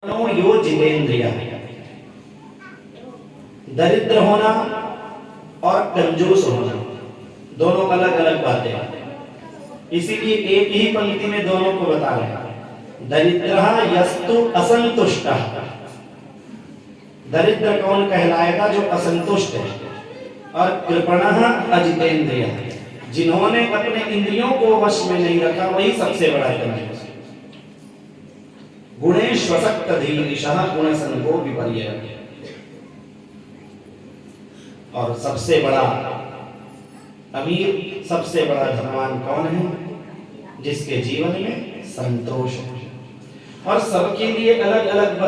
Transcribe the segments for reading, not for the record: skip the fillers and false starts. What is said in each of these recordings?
यो जितेंद्रिय, दरिद्र होना और कंजूस होना दोनों अलग अलग बातें हैं, इसीलिए एक ही पंक्ति में दोनों को बता रहे हैं। दरिद्रः यस्तु असंतुष्टः, दरिद्र कौन कहलाएगा? जो असंतुष्ट है। और कृपणः अजितेंद्रिय, जिन्होंने अपने इंद्रियों को वश में नहीं रखा वही सबसे बड़ा कंजूस। गुणेष्वसक्त धीरिशः गुणसंगो विपर्ययः, और सबसे बड़ा अमीर, सबसे बड़ा धनवान कौन है? जिसके जीवन में संतोष है। और सबके लिए अलग अलग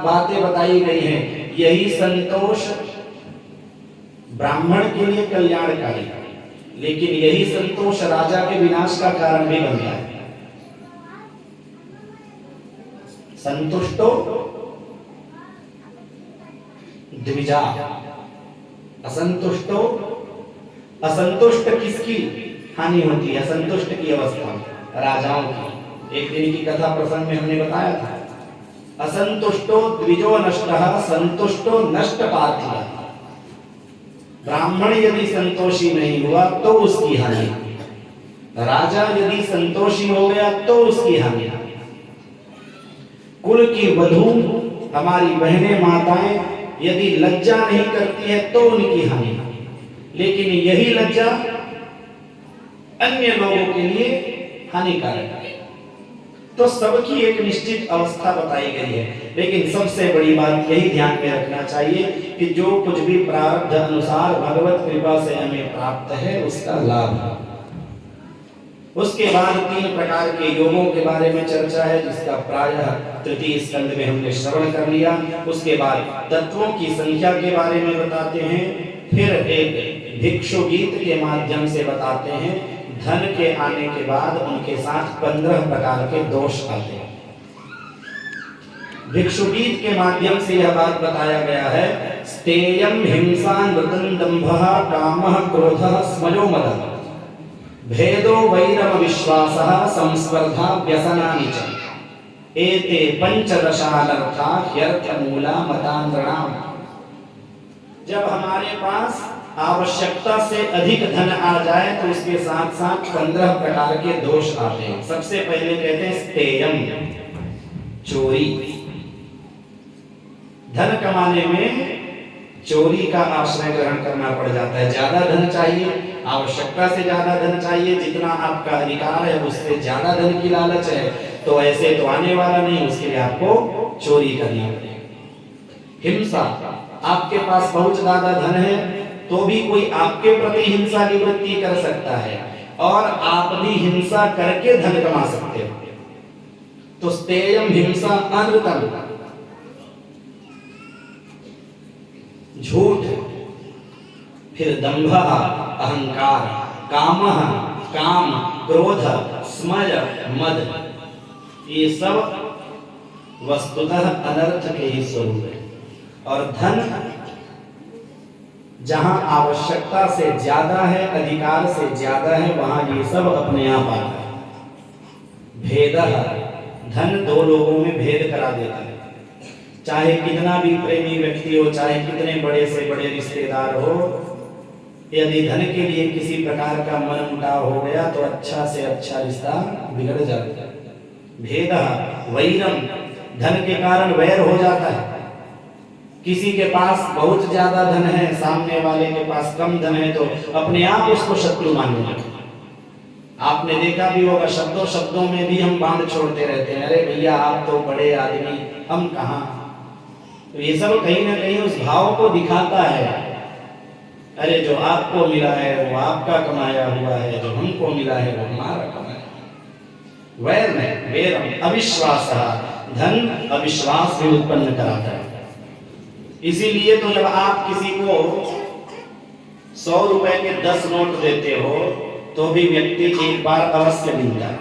बातें बताई गई हैं। यही संतोष ब्राह्मण के लिए कल्याणकारी है, लेकिन यही संतोष राजा के विनाश का कारण भी बन गया है। संतुष्टो द्विजा, असंतुष्टो, असंतुष्ट किसकी हानि होती है? असंतुष्ट की अवस्था राजाओं की। एक दिन की कथा प्रसंग में हमने बताया था, असंतुष्टो द्विजो नष्टः संतुष्टो नष्ट पार्थिवः। ब्राह्मण यदि संतोषी नहीं हुआ तो उसकी हानि, राजा यदि संतोषी हो गया तो उसकी हानि। कुल की वधू हमारी बहनें माताएं यदि लज्जा नहीं करती है तो उनकी हानि, लेकिन यही लज्जा अन्य लोगों के लिए हानिकारक है। तो सबकी एक निश्चित अवस्था बताई गई है, लेकिन सबसे बड़ी बात यही ध्यान में रखना चाहिए कि जो कुछ भी प्रारब्ध अनुसार भगवत कृपा से हमें प्राप्त है उसका लाभ। उसके बाद 3 प्रकार के योगों के बारे में चर्चा है, जिसका प्रायः तृतीय स्कंद में हमने श्रवण कर लिया। उसके बाद तत्वों की संख्या के बारे में बताते हैं, फिर एक भिक्षु गीत के माध्यम से बताते हैं। धन के आने के बाद उनके साथ 15 प्रकार के दोष आते हैं। भिक्षु गीत के माध्यम से यह बात बताया गया है, स्तेयं हिंसा नृतं दंभः कामः क्रोधः स्मयो मदः भेदो वैरम विश्वासः संस्पर्धा व्यसनानि च एते पंचदशानर्था ह्यर्थमूला मतांतराणाम। जब हमारे पास आवश्यकता से अधिक धन आ जाए तो उसके साथ साथ 15 प्रकार के दोष आते हैं। सबसे पहले कहते हैं स्तेयम, चोरी। धन कमाने में चोरी का आश्रय ग्रहण करना पड़ जाता है। ज्यादा धन चाहिए, आवश्यकता से ज्यादा धन चाहिए, जितना आपका अधिकार है उससे ज्यादा धन की लालच है, तो ऐसे तो आने वाला नहीं, उसके लिए आपको चोरी करनी पड़ेगी। हिंसा, आपके पास बहुत ज्यादा धन है तो भी कोई आपके प्रति हिंसा की वृत्ति कर सकता है, और आप भी हिंसा करके धन कमा सकते हो। तो स्तेयम हिंसा अनृतम, झूठ, फिर दंभ अहंकार, कामः काम, क्रोध, स्मज मद, ये सब वस्तुतः अनर्थ के ही स्वरूप है। और धन जहां आवश्यकता से ज्यादा है, अधिकार से ज्यादा है, वहां ये सब अपने आप आता है। भेदः, धन दो लोगों में भेद करा देता है। चाहे कितना भी प्रेमी व्यक्ति हो, चाहे कितने बड़े से बड़े रिश्तेदार हो, यदि धन के लिए किसी प्रकार का मनमुटाव हो गया तो अच्छा से अच्छा रिश्ता बिगड़ जाता है। भेदः वैरम, धन के कारण वैर हो जाता है। किसी के पास बहुत ज्यादा धन है, सामने वाले के पास कम धन है, तो अपने आप उसको शत्रु मानने लगते। आपने देखा भी होगा, शब्दों शब्दों में भी हम बांध छोड़ते रहते हैं, अरे भैया आप तो बड़े आदमी, हम कहाँ। तो ये सब कहीं ना कहीं उस भाव को दिखाता है, अरे जो आपको मिला है वो आपका कमाया हुआ है, जो हमको मिला है वो हमारा कमाया। वैर में वैरम अविश्वास, धन अविश्वास भी उत्पन्न कराता है। इसीलिए तो जब आप किसी को 100 रुपए के 10 नोट देते हो तो भी व्यक्ति एक बार अवश्य गिनता है,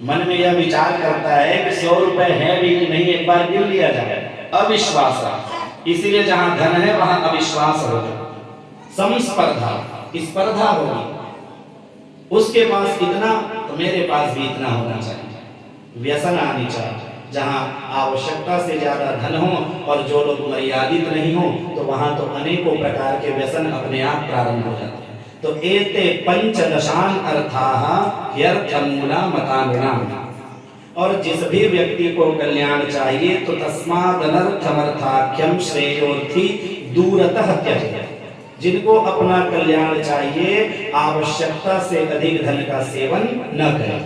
मन में यह विचार करता है कि 100 रुपए है भी कि नहीं, एक बार गिन लिया जाए। अविश्वास, इसीलिए जहां धन है वहां अविश्वास होगा। संस्पर्धा, स्पर्धा होगी, उसके पास इतना तो मेरे पास भी इतना होना चाहिए। व्यसनानि च, जहाँ आवश्यकता से ज्यादा धन हो और जो लोग मर्यादित नहीं हो तो वहां तो अनेकों प्रकार के व्यसन अपने आप प्रारंभ हो जाते हैं। तो एते पंचदशान अर्थाः ह्यर्थमूला मतानुनाम। और जिस भी व्यक्ति को कल्याण चाहिए तो तस्मादनर्थमर्थाख्यम श्रेयोर्थी दूरतः त्यजेत्। जिनको अपना कल्याण चाहिए आवश्यकता से अधिक धन का सेवन न करें।